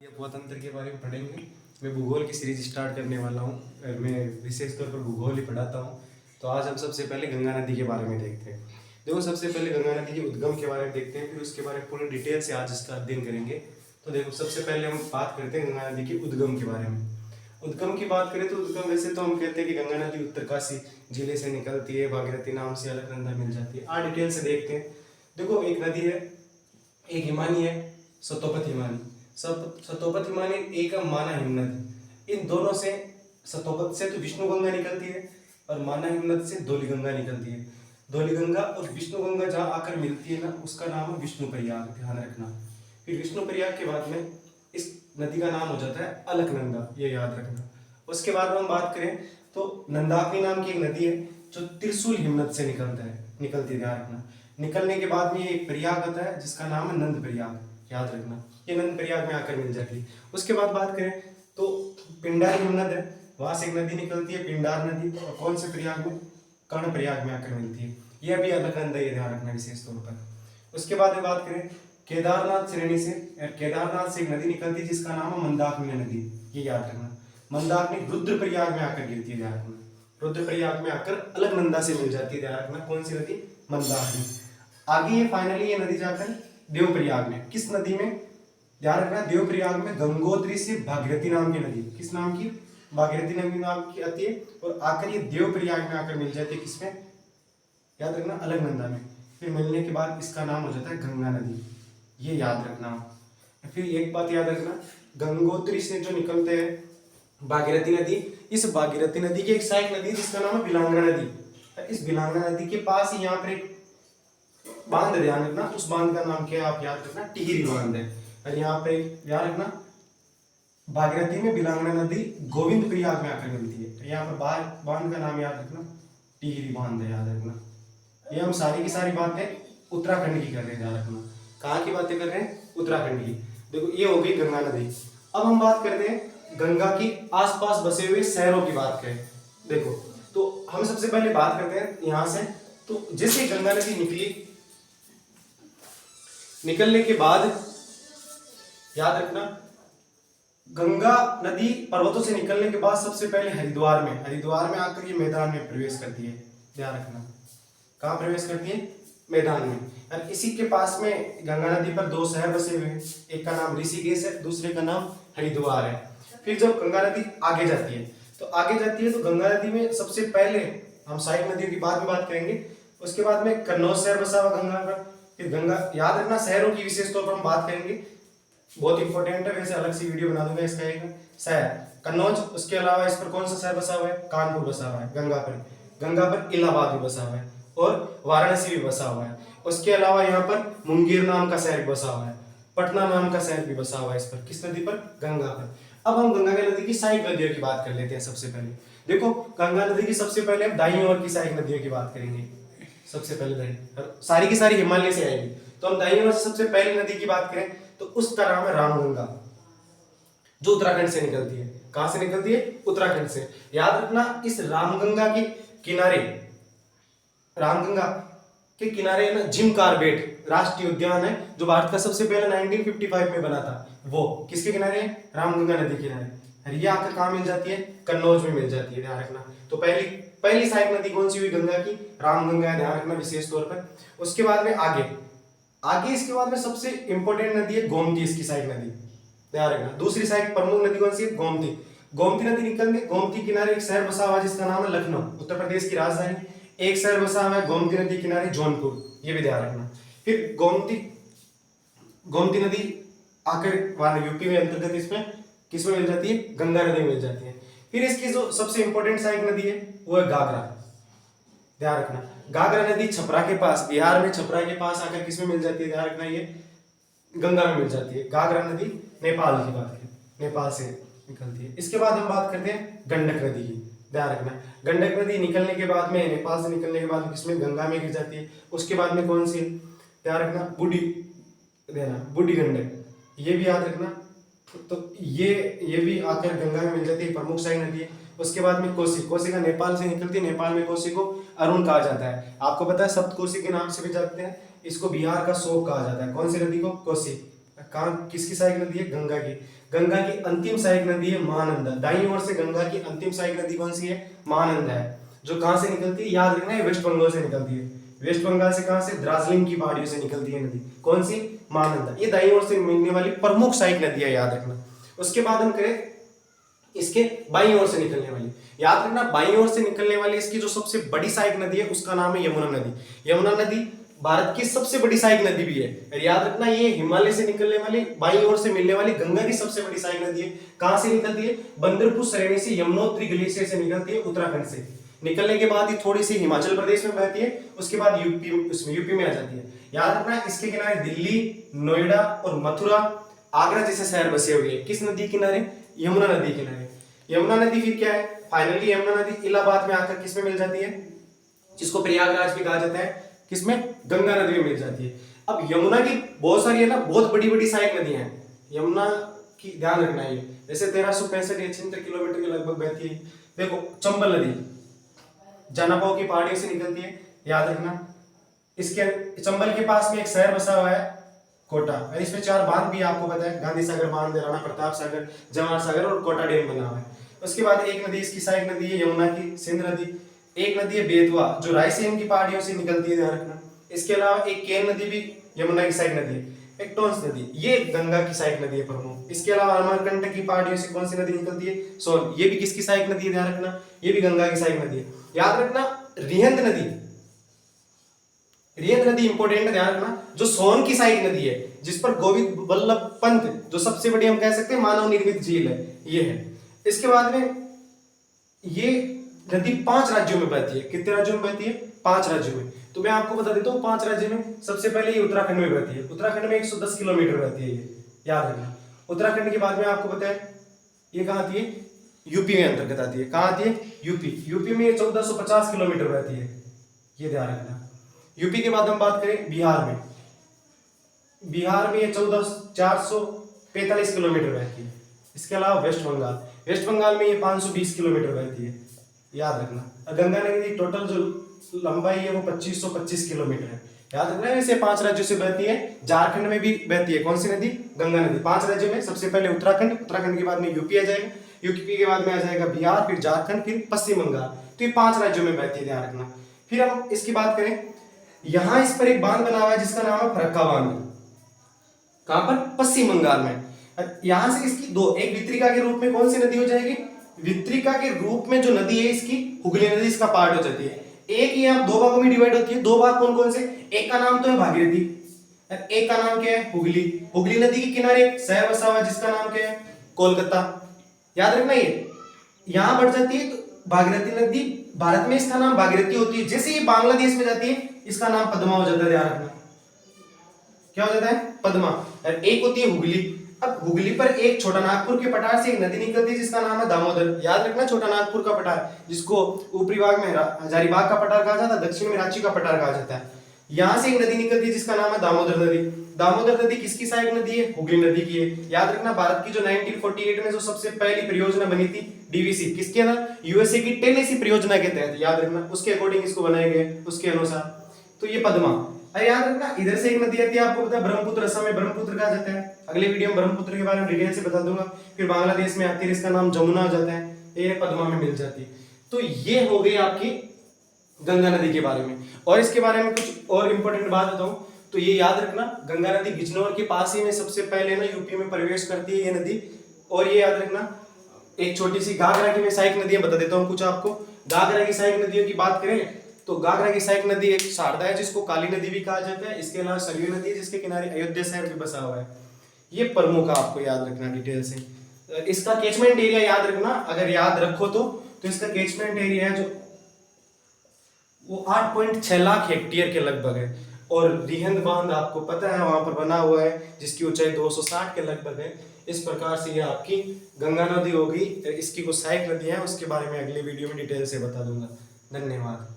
स्वतंत्र के बारे में पढ़ेंगे। मैं भूगोल की सीरीज स्टार्ट करने वाला हूँ और मैं विशेष तौर पर भूगोल ही पढ़ाता हूँ। तो आज हम सबसे पहले गंगा नदी के बारे में देखते हैं। देखो, सबसे पहले गंगा नदी के उद्गम के बारे में देखते हैं, फिर उसके बारे में पूरी डिटेल से आज इसका अध्ययन करेंगे। तो देखो, सबसे पहले हम बात करते हैं गंगा नदी के उद्गम के बारे में। उद्गम की बात करें तो उद्गम वैसे तो हम कहते हैं कि गंगा नदी उत्तरकाशी जिले से निकलती है, भागीरथी नाम से अलकनंदा मिल जाती है। आज डिटेल से देखते हैं। देखो, एक नदी है, एक हिमानी है, सतोपत हिमानी। सतोपत हिमानी एक माना हिमनद। इन दोनों से, सतोपत से तो विष्णु गंगा निकलती है और माना हिमनद से धौली गंगा निकलती है। धौली गंगा और विष्णु गंगा जहाँ आकर मिलती है ना, उसका नाम है विष्णु प्रयाग, ध्यान रखना। फिर विष्णु प्रयाग के बाद में इस नदी का नाम हो जाता है अलकनंदा, ये याद रखना। उसके बाद हम बात करें तो नंदाकिनी नाम की एक नदी है जो त्रिशूल हिमनद से निकलती है, ध्यान रखना। निकलने के बाद में ये एक प्रयाग आता है जिसका नाम है नंद प्रयाग, याद रखना। ये नंद प्रयाग में आकर मिल जाती है। उसके बाद बात करें तो पिंडार हिमनद है, वहां से एक नदी निकलती है पिंडार नदी, और कौन से प्रयाग में, कर्ण प्रयाग में आकर मिलती है। यह भी अलकनंदा, ये ध्यान रखना विशेष तौर पर। उसके बाद में बात करें केदारनाथ श्रेणी से, केदारनाथ से एक नदी निकलती है जिसका नाम है मंदाकिनी नदी, ये याद रखना। मंदाकिनी रुद्रप्रयाग में आकर गिरती है, ध्यान रखना। रुद्रप्रयाग में आकर अलकनंदा से मिल जाती है, ध्यान रखना। कौन सी नदी? मंदाकिनी। आगे ये फाइनली ये नदी जाकर देवप्रयाग में, किस नदी में, ध्यान रखना, देवप्रयाग में गंगोत्री से भागीरथी नाम की नदी, किस नाम की? भागीरथी नदी नाम की आती है और आकर ये देवप्रयाग में आकर मिल जाती है, किसमें? याद रखना, अलकनंदा में। फिर मिलने के बाद इसका नाम हो जाता है गंगा नदी, ये याद रखना। फिर एक बात याद रखना, गंगोत्री से जो निकलते हैं भागीरथी नदी, इस भागीरथी नदी की एक सहायक नदी जिसका नाम है बिलांगना नदी। इस बिलांगना नदी के पास ही यहाँ पर एक बांध, ध्यान रखना, उस बांध का नाम क्या है आप याद रखना, टिहरी बांध है। और यहाँ पे ध्यान रखना, भागीरथी में बिलांगना नदी गोविंद प्रयाग में आकर मिलती है। तो यहाँ पर बांध का नाम याद रखना, टिहरी बांध है, याद रखना। ये हम सारी की सारी बातें उत्तराखंड की कर रहे हैं, ध्यान रखना। कहाँ की बातें कर रहे हैं? उत्तराखंड की। देखो, ये हो गई गंगा नदी। अब हम बात करते हैं गंगा की आसपास बसे हुए शहरों की बात करें। देखो, तो हम सबसे पहले बात करते हैं यहाँ से। तो जैसे गंगा नदी निकलने के बाद याद रखना, गंगा नदी पर्वतों से निकलने के बाद सबसे पहले हरिद्वार में आकर ये मैदान में प्रवेश करती है, ध्यान रखना। कहाँ प्रवेश करती है? मैदान में। और इसी के पास में गंगा नदी पर दो शहर बसे हुए हैं, एक का नाम ऋषिकेश है, दूसरे का नाम हरिद्वार है। फिर जब गंगा नदी आगे जाती है तो गंगा नदी में सबसे पहले, हम सहायक नदियों की बाद में बात करेंगे, उसके बाद में कन्नौज शहर बसा हुआ गंगा का। फिर गंगा, याद रखना, शहरों की विशेष तौर पर हम बात करेंगे, बहुत इंपॉर्टेंट है, वैसे अलग सी वीडियो बना दूंगा इसका एक शहर कन्नौज। उसके अलावा इस पर कौन सा शहर बसा हुआ है? कानपुर बसा हुआ है। गंगा पर इलाहाबाद भी बसा हुआ है और वाराणसी भी बसा हुआ है। उसके अलावा यहाँ पर मुंगेर नाम का शहर बसा हुआ है, पटना नाम का शहर भी बसा हुआ है इस पर। किस नदी पर? गंगा पर। अब हम गंगा की नदी की सहायक नदियों की बात कर लेते हैं। सबसे पहले देखो, गंगा नदी की सबसे पहले हम दाईं ओर की सहायक नदियों की बात करेंगे। सबसे पहले दाईं, सारी की सारी हिमालय से आएगी, तो हम दाईं ओर से सबसे पहली नदी की बात करें तो उसका नाम है रामगंगा, जो उत्तराखंड से निकलती है। कहां से निकलती है? उत्तराखंड से। याद रखना, इस रामगंगा के किनारे ना जिम कार्बेट राष्ट्रीय उद्यान है, जो भारत का सबसे पहले 1955 में बना था। वो किसके किनारे है? रामगंगा नदी के किनारे। ये आकर कहां मिल जाती है? कन्नौज में मिल जाती है, ध्यान रखना। तो पहली सहायक नदी कौन सी हुई? गंगा की, रामगंगा है, ध्यान रखना विशेष तौर पर। उसके बाद में आगे इसके बाद में सबसे इंपॉर्टेंट नदी है गोमती, इसकी सहायक नदी, ध्यान रखना। दूसरी सहायक प्रमुख नदी कौन सी है? गोमती नदी निकलने, गोमती किनारे एक शहर बसा हुआ है जिसका नाम है लखनऊ, उत्तर प्रदेश की राजधानी। एक शहर बसा हुआ है गोमती नदी किनारे, जौनपुर, ये भी ध्यान रखना। फिर गोमती नदी आकर वहां यूपी में अंतर्गत इसमें किसमें मिल जाती है? गंगा नदी में मिल जाती है। फिर इसकी जो सबसे इंपॉर्टेंट सहायक नदी है वो है घाघरा, ध्यान रखना। घाघरा नदी छपरा के पास, बिहार में छपरा के पास आकर किसमें मिल जाती है? ध्यान रखना, ये गंगा में मिल जाती है। घाघरा नदी नेपाल की बात करें, नेपाल से निकलती है। इसके बाद हम बात करते हैं गंडक नदी की, ध्यान रखना। गंडक नदी निकलने के बाद में, नेपाल से निकलने के बाद किसमें? गंगा में गिर जाती है। उसके बाद में कौन सी? ध्यान रखना, बूढ़ी गंडक, ये भी याद रखना। तो ये भी आकर गंगा में मिल जाती है, प्रमुख सहायक नदी है। उसके बाद में कोसी का नेपाल से निकलती है। नेपाल में कोसी को अरुण कहा जाता है, आपको पता है, सप्तकोसी के नाम से भी जानते हैं। इसको बिहार का शोक कहा जाता है। कौन सी नदी को? कोसी। कहाँ, किसकी सहायक नदी है? गंगा की। गंगा की अंतिम सहायक नदी है महानंदा। दाईं ओर से गंगा की अंतिम सहायक नदी कौन सी है? महानंदा है, जो कहां से निकलती है? याद रखना है, वेस्ट बंगाल से निकलती है। वेस्ट बंगाल से कहां से? दार्जिलिंग की पहाड़ियों से निकलती है नदी। कौन सी? महानंदा। ये दाईं ओर से मिलने वाली प्रमुख सहायक नदी है, याद रखना। उसके बाद हम करें इसके बाईं ओर से निकलने वाली। याद रखना, बाईं ओर से निकलने वाली इसकी जो सबसे बड़ी सहायक नदी है उसका नाम है यमुना नदी। यमुना नदी भारत की सबसे बड़ी सहायक नदी भी है। और याद रखना, ये हिमालय से निकलने वाली, बाईं ओर से मिलने वाली गंगा की सबसे बड़ी सहायक नदी है। कहां से निकलती है? बंदरपुर श्रेणी से यमुनोत्री ग्लेशियर से निकलती है, उत्तराखंड से। निकलने के बाद ये थोड़ी सी हिमाचल प्रदेश में बहती है, उसके बाद यूपी में आ जाती है। याद रखना, इसके किनारे दिल्ली, नोएडा और मथुरा, आगरा जैसे शहर बसे हुए हैं। किस नदी किनारे? यमुना नदी किनारे। यमुना नदी फिर क्या है? फाइनली यमुना नदी इलाहाबाद में आकर किसमें मिल जाती है? जिसको प्रयागराज भी कहा जाता है, किसमें? गंगा नदी में मिल जाती है। अब यमुना की बहुत सारी है ना, बहुत बड़ी बड़ी सहायक नदियां हैं यमुना की, ध्यान रखना है। जैसे 1365 या 76 किलोमीटर के लगभग बहती है। देखो, चंबल नदी जनापो की पहाड़ियों से निकलती है, याद रखना। इसके चंबल के पास में एक शहर बसा हुआ है कोटा, और इसमें 4 बांध भी आपको पता है, गांधी सागर बांध, राणा प्रताप सागर, जवाहर सागर और कोटा डैम बना हुआ है। उसके बाद एक नदी इसकी सहायक नदी है यमुना की, सिंध नदी। एक नदी है बेतवा, जो रायसेन की पहाड़ियों से निकलती है, ध्यान रखना। इसके अलावा एक केन नदी भी यमुना की सहायक नदी है। एक टोंस नदी, ये गंगा की सहायक नदी है प्रमुख। इसके अलावा अमरकंटक की पहाड़ियों से कौन सी नदी निकलती है? सोन, ये भी किसकी सहायक नदी है? ध्यान रखना, ये भी गंगा की सहायक नदी है। याद रखना, रिहंद नदी, रिहंद नदी इंपोर्टेंट है, ध्यान रखना, जो सोन की सहायक नदी है, जिस पर गोविंद वल्लभ पंत, जो सबसे बड़ी हम कह सकते हैं मानव निर्मित झील है, ये है। इसके बाद में ये नदी 5 राज्यों में बहती है। कितने राज्यों में बहती है? 5 राज्यों में। तो मैं आपको बता देता हूँ 5 राज्यों में। सबसे पहले ये उत्तराखंड में बहती है। उत्तराखंड में 110 किलोमीटर बहती है, ये याद रखना। उत्तराखंड के बाद में आपको पता है ये कहाँ आती है? यूपी में अंतर्गत आती है। कहाँ आती है? यूपी। यूपी में 1450 किलोमीटर बहती है, ये ध्यान रखना। यूपी के बाद हम बात करें बिहार में। बिहार में ये 445 किलोमीटर बहती है। इसके अलावा वेस्ट बंगाल, वेस्ट बंगाल में ये 520 किलोमीटर बहती है, याद रखना। गंगा नदी की टोटल जो लंबाई है वो 2525 किलोमीटर है, याद रखना। ऐसे 5 राज्यों से बहती है। झारखंड में भी बहती है कौन सी नदी? गंगा नदी। 5 राज्यों में सबसे पहले उत्तराखंड, उत्तराखंड के बाद में यूपी आ जाएगा, यूपी के बाद में आ जाएगा बिहार, फिर झारखंड, फिर पश्चिम बंगाल। तो ये 5 राज्यों में बहती है, ध्यान रखना। फिर हम इसकी बात करें, यहां इस पर एक बांध बना हुआ है जिसका नाम है फरक्का बांध। कहां पर? पश्चिम बंगाल में। यहां से इसकी दो, एक वितरिका के रूप में कौन सी नदी हो जाएगी? वितरिका के रूप में जो नदी है इसकी हुगली नदी इसका पार्ट हो जाती है। एक ये आप 2 भागों में डिवाइड होती है। 2 भाग कौन कौन से? एक का नाम तो है भागीरथी, एक का नाम क्या है? हुगली। हुगली नदी के किनारे एक शहर बसा हुआ है जिसका नाम क्या है? कोलकाता। याद रखना, ये यहां बढ़ जाती है तो भागीरथी नदी, भारत में इसका नाम भागीरथी होती है। जैसे ये बांग्लादेश में जाती है इसका नाम पद्मा हो जाता है, ध्यान रखना। क्या हो जाता है? पद्मा। और एक होती है हुगली। अब हुगली पर एक छोटा नागपुर के पठार से एक नदी निकलती है जिसका नाम है दामोदर। याद रखना, छोटा नागपुर का पठार, जिसको ऊपरी भाग में हजारीबाग का पठार कहा जाता है, दक्षिण में रांची का पठार कहा जाता है। यहां से एक नदी निकलती है जिसका नाम है दामोदर नदी। दामोदर नदी किसकी सहायक नदी है? हुगली नदी की है। याद रखना, भारत की जो 1948 में जो सबसे पहली परियोजना बनी थी डीवीसी, किसके अंदर? यूएसए की टेनेसी परियोजना के तहत, याद रखना, उसके अकॉर्डिंग इसको बनाया गया, उसके अनुसार। तो ये पद्मा। अरे याद रखना, इधर से एक नदी आती है, आपको पता है ब्रह्मपुत्र, असम में ब्रह्मपुत्र कहा जाता है। अगले वीडियो में ब्रह्मपुत्र के बारे में डिटेल से बता दूंगा। फिर बांग्लादेश में आती है, इसका नाम जमुना हो जाता है, ये पद्मा में मिल जाती है। तो ये हो गई आपकी गंगा नदी के बारे में। और इसके बारे में कुछ और इंपॉर्टेंट बात बताऊं तो ये याद रखना, गंगा नदी बिजनौर के पास ही में सबसे पहले ना यूपी में प्रवेश करती है ये नदी। और ये याद रखना, एक छोटी सी घाघरा की मैं सहायक नदियां बता देता हूँ कुछ आपको। घाघरा की सहायक नदियों की बात करें तो घाघरा की सहायक नदी एक शारदा है जिसको काली नदी भी कहा जाता है। इसके अलावा सरयू नदी है जिसके किनारे अयोध्या शहर भी बसा हुआ है। ये प्रमुख आपको याद रखना डिटेल से। इसका कैचमेंट एरिया याद रखना, अगर याद रखो तो इसका कैचमेंट एरिया है जो वो 8.6 लाख हेक्टेयर के लगभग है। और रिहंद बांध आपको पता है वहां पर बना हुआ है जिसकी ऊंचाई 260 के लगभग है। इस प्रकार से ये आपकी गंगा नदी होगी। इसकी कुछ सहायक नदी है, उसके बारे में अगले वीडियो में डिटेल से बता दूंगा। धन्यवाद।